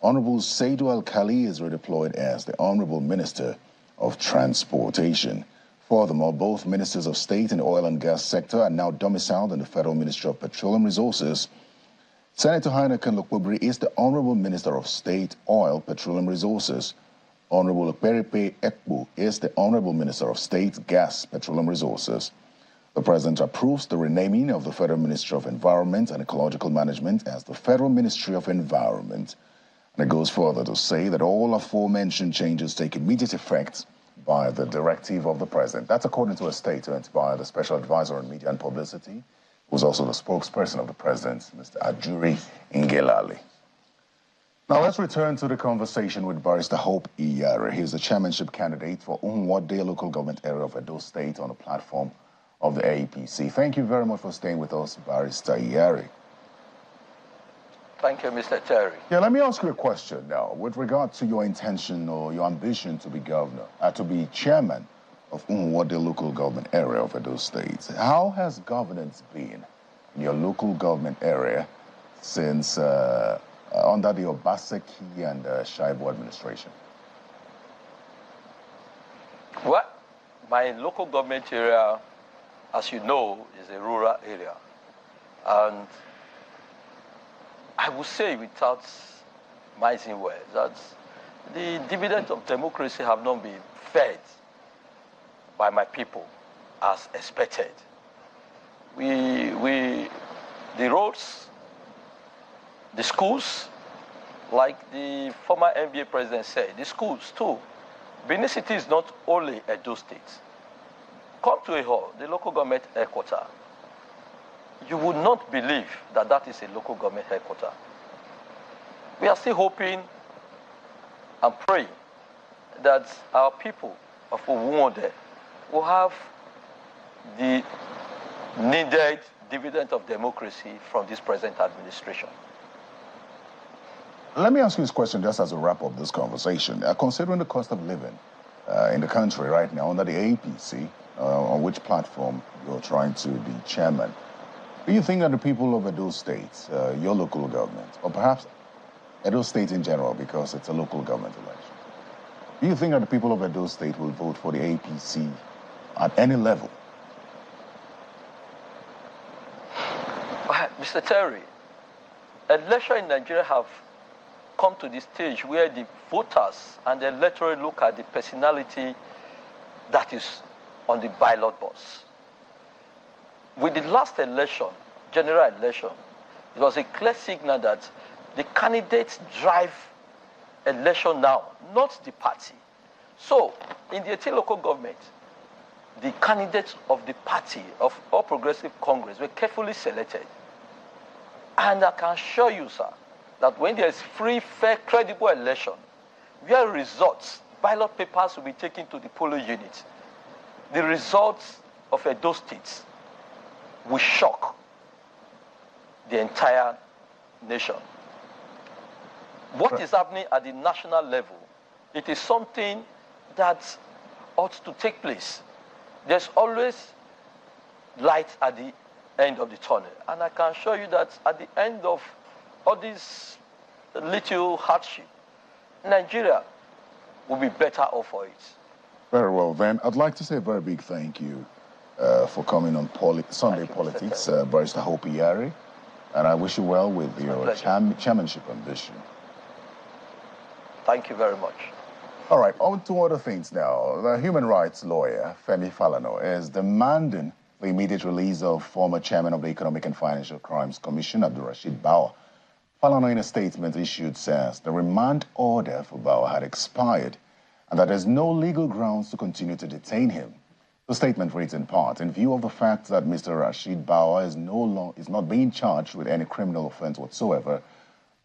Honorable Saidu Al-Khali is redeployed as the Honorable Minister of Transportation. Furthermore, both Ministers of State in the oil and gas sector are now domiciled in the Federal Ministry of Petroleum Resources. Senator Heineken Lokpobri is the Honorable Minister of State, Oil, Petroleum Resources. Honorable Okperipe Ekpo is the Honorable Minister of State, Gas, Petroleum Resources. The President approves the renaming of the Federal Ministry of Environment and Ecological Management as the Federal Ministry of Environment. And it goes further to say that all aforementioned changes take immediate effect by the directive of the President. That's according to a statement by the Special Advisor on Media and Publicity, who is also the spokesperson of the President, Mr. Ajuri Ngelale. Now let's return to the conversation with Barrister Hope Iyare. He's the chairmanship candidate for Unwade local government area of Edo State on the platform of the APC. Thank you very much for staying with us, Barrister Iyare. Thank you, Mr. Terry. Yeah, let me ask you a question now with regard to your intention or your ambition to be governor, to be chairman of Unwade local government area of Edo State. How has governance been in your local government area since under the Obaseki and Shaibu administration? Well, my local government area, as you know, is a rural area. And I would say without mincing words that the dividends of democracy have not been fed by my people as expected. The roads, the schools, like the former NBA president said, the schools too. Benin City is not only Edo State. Come to a hall, the local government headquarters. You would not believe that that is a local government headquarters. We are still hoping and praying that our people of Uwuonde will have the needed dividend of democracy from this present administration. Let me ask you this question just as a wrap up this conversation. Considering the cost of living in the country right now under the APC, on which platform you're trying to be chairman, do you think that the people of Edo State, your local government, or perhaps Edo State in general, because it's a local government election, do you think that the people of Edo State will vote for the APC at any level? Mr. Terry, elections in Nigeria have come to the stage where the voters and the electorate look at the personality that is on the ballot box. With the last election, general election, it was a clear signal that the candidates drive election now, not the party. So, in the 18 local government, the candidates of the party of All Progressive Congress were carefully selected. And I can assure you, sir, that when there is free, fair, credible election, where results, ballot papers will be taken to the polling unit, the results of Edo State will shock the entire nation. What is happening at the national level, it is something that ought to take place. There's always light at the end of the tunnel. And I can assure you that at the end of all this little hardship, Nigeria will be better off for it. Very well, then. I'd like to say a very big thank you for coming on Sunday Politics, Barrister Hope Iyare. And I wish you well with your chairmanship ambition. Thank you very much. All right, on to other things now. The human rights lawyer, Femi Falana, is demanding the immediate release of former chairman of the Economic and Financial Crimes Commission, Abdulrasheed Bauer. Falana, in a statement issued, says the remand order for Bauer had expired and that there's no legal grounds to continue to detain him. The statement reads in part, in view of the fact that Mr. Rashid Bawa is not being charged with any criminal offense whatsoever,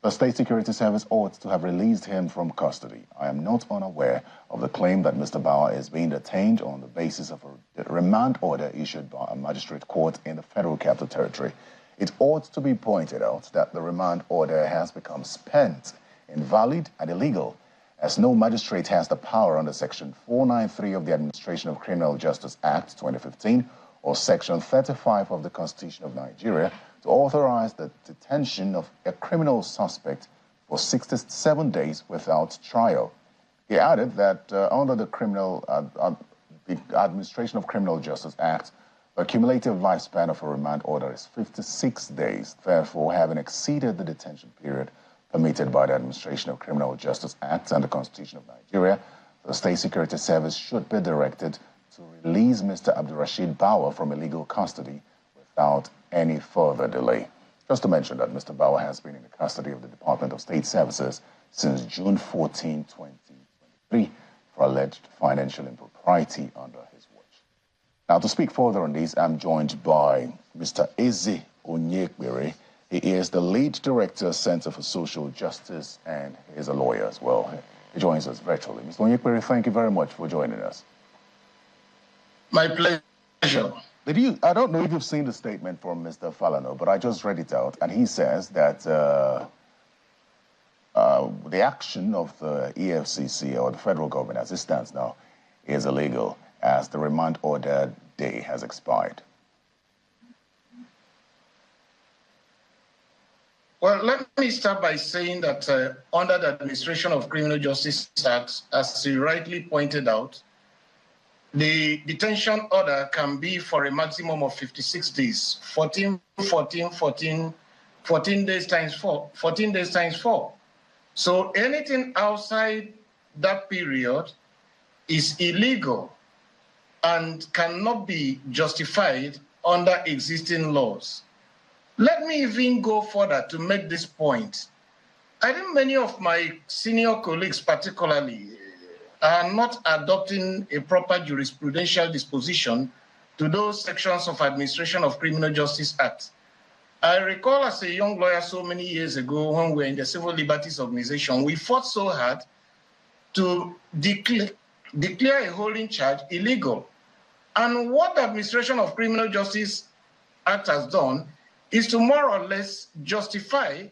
the State Security Service ought to have released him from custody. I am not unaware of the claim that Mr. Bawa is being detained on the basis of a remand order issued by a magistrate court in the Federal Capital Territory. It ought to be pointed out that the remand order has become spent, invalid, and illegal, as no magistrate has the power under Section 493 of the Administration of Criminal Justice Act 2015 or Section 35 of the Constitution of Nigeria to authorize the detention of a criminal suspect for 67 days without trial. He added that under the Administration of Criminal Justice Act, the cumulative lifespan of a remand order is 56 days, therefore having exceeded the detention period permitted by the Administration of Criminal Justice Act and the Constitution of Nigeria, the State Security Service should be directed to release Mr. Abdurrashid Bawa from illegal custody without any further delay. Just to mention that Mr. Bawa has been in the custody of the Department of State Services since June 14, 2023 for alleged financial impropriety under his watch. Now, to speak further on this, I'm joined by Mr. Eze Onyekbere. He is the lead director, Center for Social Justice, and he is a lawyer as well. He joins us virtually. Mr. Onyekbere, thank you very much for joining us. My pleasure. I don't know if you've seen the statement from Mr. Falano, but I just read it out, and he says that the action of the EFCC, or the federal government as it stands now, is illegal as the remand order day has expired. Well, let me start by saying that under the Administration of Criminal Justice Act, as you rightly pointed out, the detention order can be for a maximum of 56 days, 14 days times 4. So anything outside that period is illegal and cannot be justified under existing laws. Let me even go further to make this point. I think many of my senior colleagues particularly are not adopting a proper jurisprudential disposition to those sections of Administration of Criminal Justice Act. I recall as a young lawyer so many years ago when we were in the Civil Liberties Organization, we fought so hard to declare a holding charge illegal. And what the Administration of Criminal Justice Act has done is to more or less justify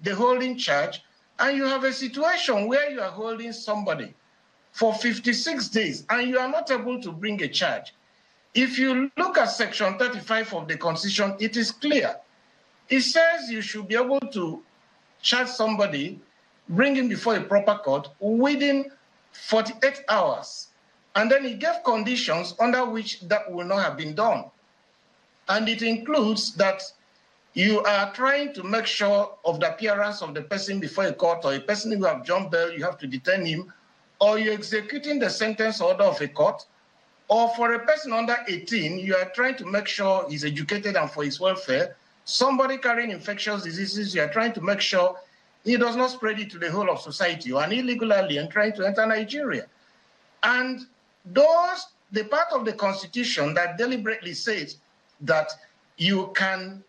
the holding charge, and you have a situation where you are holding somebody for 56 days and you are not able to bring a charge. If you look at Section 35 of the Constitution, it is clear. It says you should be able to charge somebody, bring him before a proper court within 48 hours. And then it gave conditions under which that will not have been done. And it includes that you are trying to make sure of the appearance of the person before a court, or a person who have jumped bail, you have to detain him, or you're executing the sentence order of a court, or for a person under 18, you are trying to make sure he's educated and for his welfare. Somebody carrying infectious diseases, you are trying to make sure he does not spread it to the whole of society, or an illegal alien trying to enter Nigeria. And the part of the Constitution that deliberately says that you can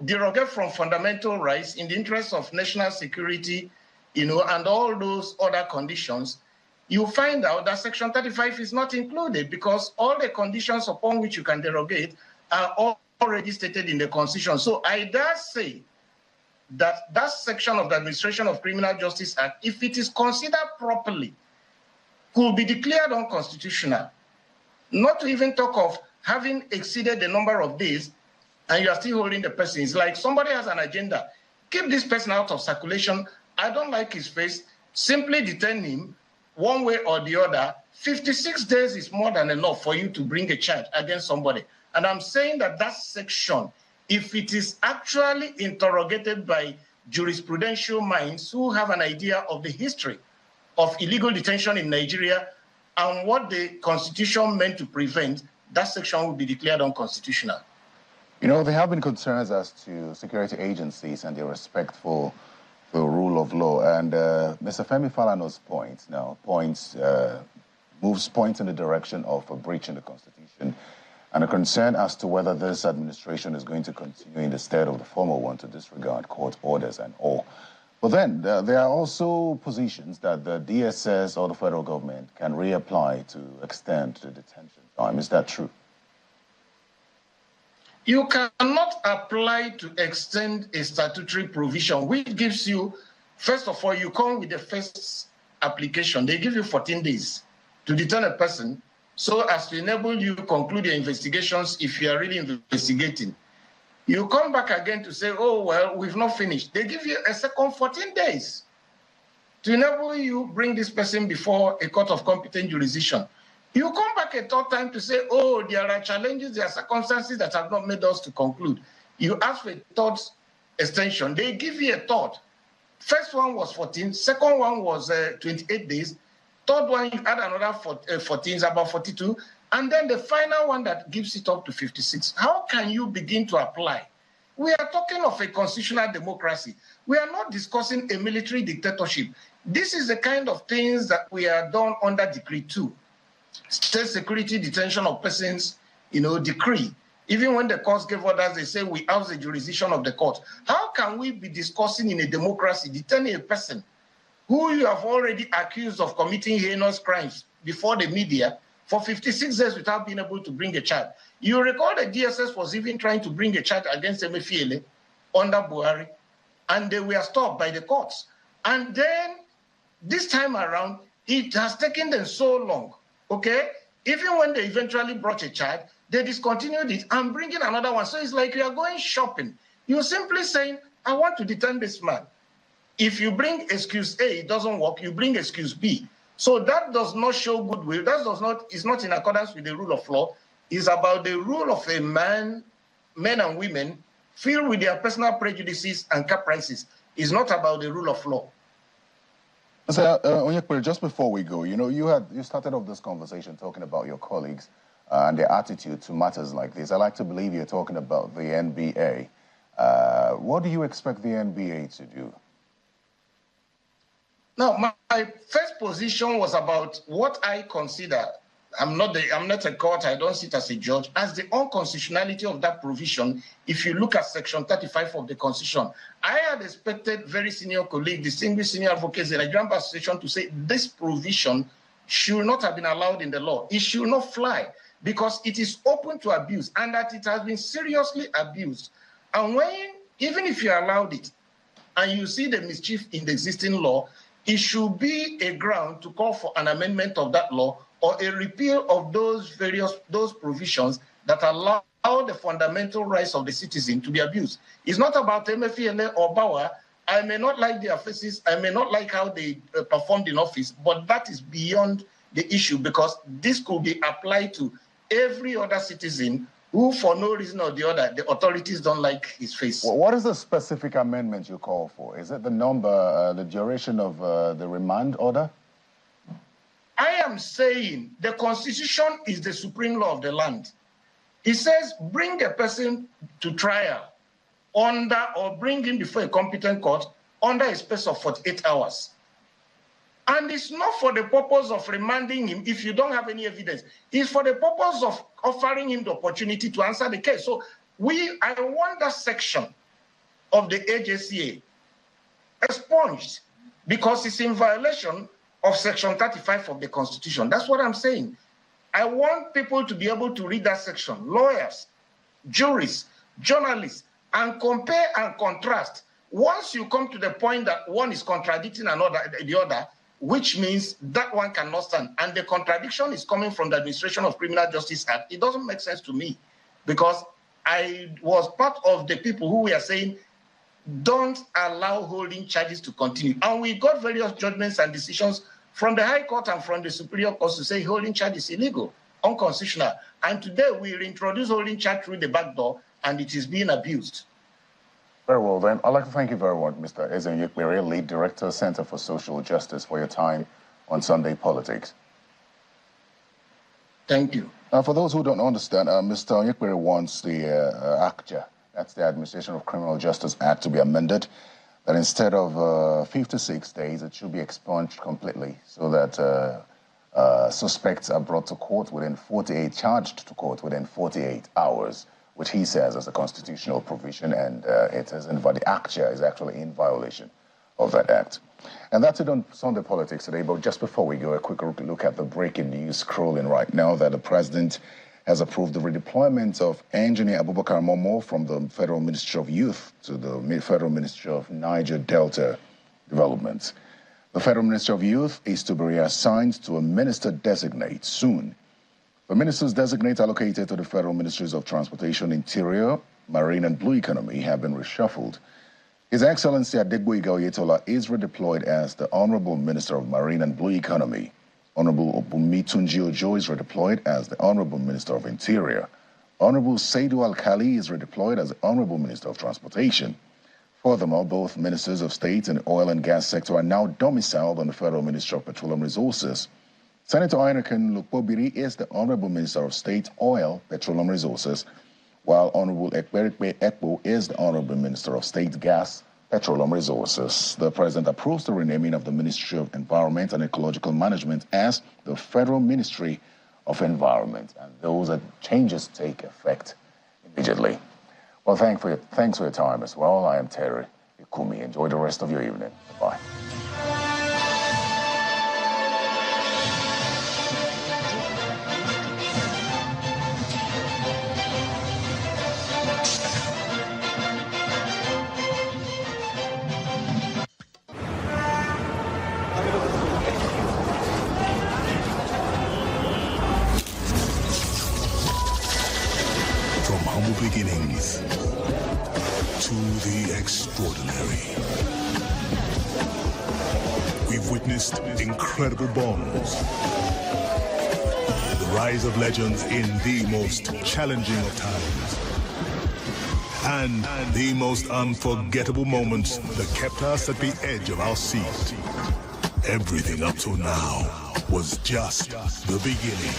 derogate from fundamental rights in the interest of national security, and all those other conditions, you find out that Section 35 is not included because all the conditions upon which you can derogate are already stated in the Constitution. So I dare say that that section of the Administration of Criminal Justice Act, if it is considered properly, could be declared unconstitutional. Not to even talk of having exceeded the number of days and you are still holding the person. It's like somebody has an agenda. Keep this person out of circulation. I don't like his face. Simply detain him one way or the other. 56 days is more than enough for you to bring a charge against somebody. And I'm saying that that section, if it is actually interrogated by jurisprudential minds who have an idea of the history of illegal detention in Nigeria and what the Constitution meant to prevent, that section will be declared unconstitutional. There have been concerns as to security agencies and their respect for the rule of law. And Mr. Femi Falana's point now points in the direction of breaching the Constitution and a concern as to whether this administration is going to continue in the stead of the former one to disregard court orders and all. But then there are also positions that the DSS or the federal government can reapply to extend the detention time. Is that true? You cannot apply to extend a statutory provision, which gives you, first of all, you come with the first application. They give you 14 days to detain a person so as to enable you to conclude your investigations if you are really investigating. You come back again to say, oh, well, we've not finished. They give you a second 14 days to enable you bring this person before a court of competent jurisdiction. You come back a third time to say, oh, there are challenges, there are circumstances that have not made us to conclude. You ask for a third extension. They give you a third. First one was 14. Second one was 28 days. Third one, you add another 14, about 42. And then the final one that gives it up to 56. How can you begin to apply? We are talking of a constitutional democracy. We are not discussing a military dictatorship. This is the kind of things that we are done under Decree 2. State security detention of persons, decree. Even when the courts gave orders, they say we house the jurisdiction of the court. How can we be discussing in a democracy, detaining a person who you have already accused of committing heinous crimes before the media for 56 days without being able to bring a charge? You recall the DSS was even trying to bring a charge against Emefiele under Buhari, and they were stopped by the courts. And then this time around, it has taken them so long, okay? Even when they eventually brought a charge, they discontinued it and bringing another one. So it's like you are going shopping. You're simply saying, I want to detain this man. If you bring excuse A, it doesn't work, you bring excuse B. So that does not show goodwill. That is not in accordance with the rule of law. It's about the rule of a men and women filled with their personal prejudices and caprices. It's not about the rule of law. So, Onyekpere, just before we go, you started off this conversation talking about your colleagues and their attitude to matters like this. I like to believe you're talking about the NBA. What do you expect the NBA to do? Now, my first position was about what I consider, I'm not a court, I don't sit as a judge, as the unconstitutionality of that provision. If you look at Section 35 of the Constitution, I had expected very senior colleague, distinguished senior advocates in the Nigerian Bar Association to say this provision should not have been allowed in the law. It should not fly because it is open to abuse and that it has been seriously abused. And even if you allowed it and you see the mischief in the existing law, it should be a ground to call for an amendment of that law or a repeal of those provisions that allow the fundamental rights of the citizen to be abused. It's not about Emefiele or Bauer. I may not like their faces. I may not like how they performed in office, but that is beyond the issue because this could be applied to every other citizen who, for no reason or the other, the authorities don't like his face. Well, what is the specific amendment you call for? Is it the number, the duration of the remand order? I am saying the Constitution is the supreme law of the land. It says bring a person to trial or bring him before a competent court under a space of 48 hours. And it's not for the purpose of remanding him if you don't have any evidence. It's for the purpose of offering him the opportunity to answer the case. So I want that section of the AJCA expunged because it's in violation of Section 35 of the Constitution. That's what I'm saying. I want people to be able to read that section, lawyers, jurists, journalists, and compare and contrast. Once you come to the point that one is contradicting the other, which means that one cannot stand, and the contradiction is coming from the Administration of Criminal Justice Act, it doesn't make sense to me because I was part of the people who were saying, don't allow holding charges to continue. And we got various judgments and decisions from the High Court and from the Superior Court to say holding charge is illegal, unconstitutional. And today we reintroduce holding charge through the back door, and it is being abused. Very well, then. I'd like to thank you very much, Mr. Eze Onyekpere, Lead Director, Center for Social Justice, for your time on Sunday Politics. Thank you. Now, for those who don't understand, Mr. Onyekpere wants the ACJA, that's the Administration of Criminal Justice Act, to be amended. that instead of 56 days, it should be expunged completely so that suspects are brought to court within 48, charged to court within 48 hours, which he says is a constitutional provision, and it isn't, but the ACTA is actually in violation of that act. And that's it on Sunday Politics today. But just before we go, a quick look at the breaking news scrolling right now that the president has approved the redeployment of Engineer Abubakar Momo from the Federal Ministry of Youth to the Federal Ministry of Niger Delta Development. The Federal Ministry of Youth is to be reassigned to a minister-designate soon. The ministers-designate allocated to the Federal Ministries of Transportation, Interior, Marine and Blue Economy have been reshuffled. His Excellency Adegboyega Oyetola is redeployed as the Honorable Minister of Marine and Blue Economy. Honorable Obumi Tunji Ojo is redeployed as the Honorable Minister of Interior. Honorable Saidu Al-Khali is redeployed as the Honorable Minister of Transportation. Furthermore, both Ministers of State and the Oil and Gas sector are now domiciled on the Federal Ministry of Petroleum Resources. Senator Aineken Lukpobiri is the Honorable Minister of State, Oil, Petroleum Resources, while Honorable Ekberikpe Ekpo is the Honorable Minister of State, Gas, Petroleum Resources. The President approves the renaming of the Ministry of Environment and Ecological Management as the Federal Ministry of Environment, and those changes take effect immediately. Well, thanks for your time as well. I am Terry Ikumi. Enjoy the rest of your evening. Bye. Beginnings to the extraordinary. We've witnessed incredible bonds, the rise of legends in the most challenging of times, and the most unforgettable moments that kept us at the edge of our seat. Everything up till now was just the beginning.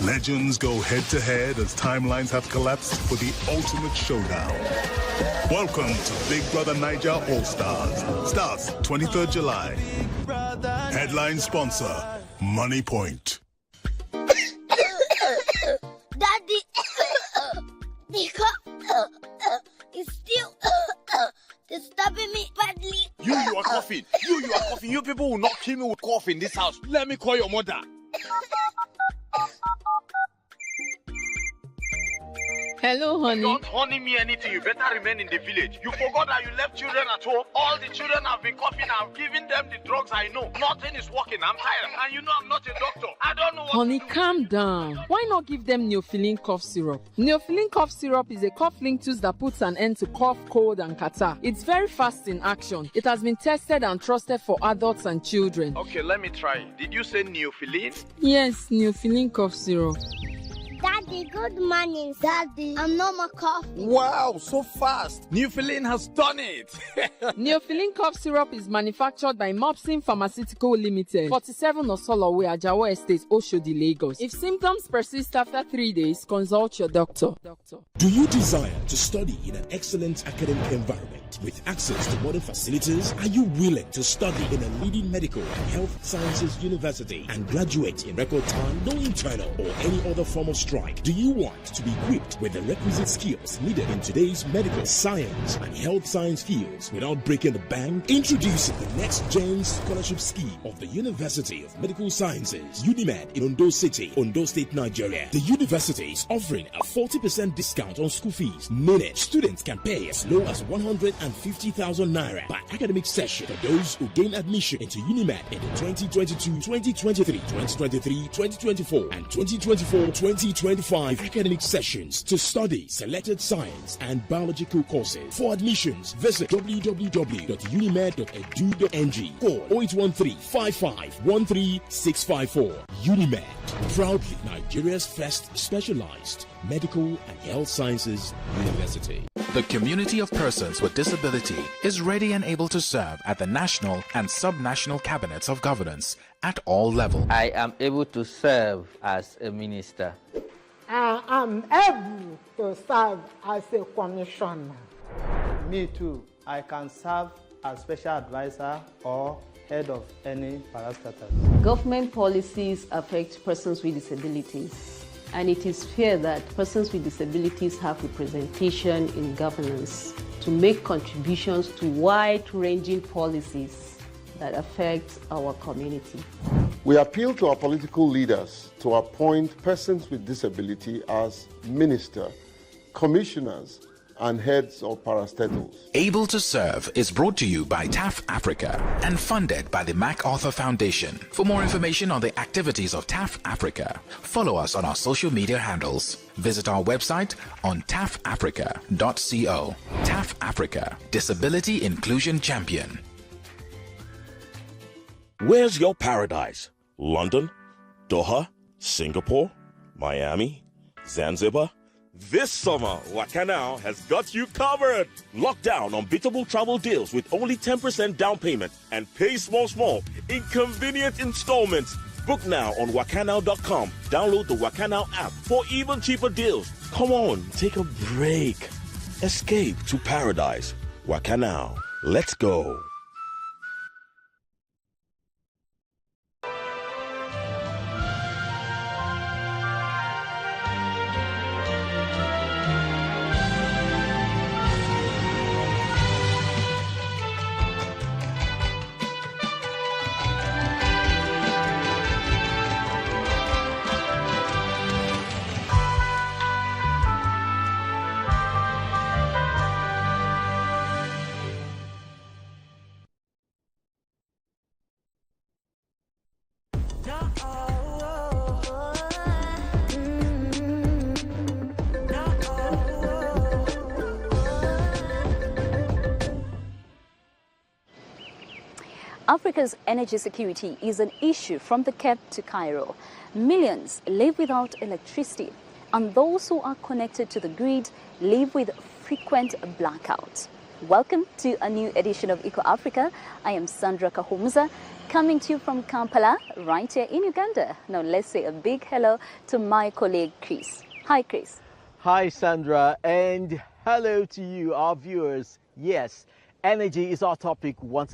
Legends go head-to-head as timelines have collapsed for the ultimate showdown. Welcome to Big Brother Niger All-Stars. Starts 23rd July. Headline sponsor, Money Point. Daddy, the cough is still disturbing me badly. You are coughing. You are coughing. You people will not kill me with cough in this house. Let me call your mother. Hello, honey. Don't honey me anything. You better remain in the village. You forgot that you left children at home. All the children have been coughing. I've given them the drugs I know. Nothing is working. I'm tired. And you know I'm not a doctor. I don't know what Honey, calm down. Why not give them Neofilin cough syrup? Neofilin cough syrup is a cough linctus that puts an end to cough, cold, and catarrh. It's very fast in action. It has been tested and trusted for adults and children. Okay, let me try. Did you say Neofilin? Yes, Neofilin cough syrup. Daddy, good morning. Daddy, I'm no more coughing. Wow, so fast. Neofilin has done it. Neofilin cough syrup is manufactured by Mopsin Pharmaceutical Limited, 47 Osolowe, Ajawo Estate, Oshodi, Lagos. If symptoms persist after 3 days, consult your doctor. Do you desire to study in an excellent academic environment with access to modern facilities? Are you willing to study in a leading medical and health sciences university and graduate in record time, no internal or any other form of strike? Do you want to be equipped with the requisite skills needed in today's medical science and health science fields without breaking the bank? Introducing the next gen scholarship scheme of the University of Medical Sciences, UNIMED in Edo City, Edo State, Nigeria. The university is offering a 40% discount on school fees, meaning students can pay as low as 150,000 naira per academic session for those who gain admission into UNIMED in the 2022, 2023, 2023, 2024, and 2024-2025 academic sessions to study selected science and biological courses. For admissions, visit www.unimed.edu.ng or 0813 55 654. UNIMED, proudly Nigeria's first specialized medical and health sciences university. The community of persons with disability is ready and able to serve at the national and sub-national cabinets of governance at all levels. I am able to serve as a minister. I am able to serve as a commissioner. Me too. I can serve as special advisor or head of any parastatal. Government policies affect persons with disabilities, and it is fair that persons with disabilities have representation in governance to make contributions to wide-ranging policies that affect our community. We appeal to our political leaders to appoint persons with disability as minister, commissioners, and heads of parastatals. Able to Serve is brought to you by TAF Africa and funded by the MacArthur Foundation. For more information on the activities of TAF Africa, follow us on our social media handles. Visit our website on tafafrica.co. TAF Africa, Disability Inclusion Champion. Where's your paradise? London, Doha, Singapore, Miami, Zanzibar? This summer, Wakanao has got you covered. Lock down unbeatable travel deals with only 10% down payment and pay small in convenient installments. Book now on wakanao.com. Download the Wakanao app for even cheaper deals. Come on, take a break. Escape to paradise. Wakanao. Let's go. Africa's energy security is an issue from the Cape to Cairo. Millions live without electricity, and those who are connected to the grid live with frequent blackouts. Welcome to a new edition of Eco Africa. I am Sandra Kahumza, coming to you from Kampala, right here in Uganda. Now let's say a big hello to my colleague Chris. Hi Chris. Hi Sandra, and hello to you, our viewers. Yes, energy is our topic once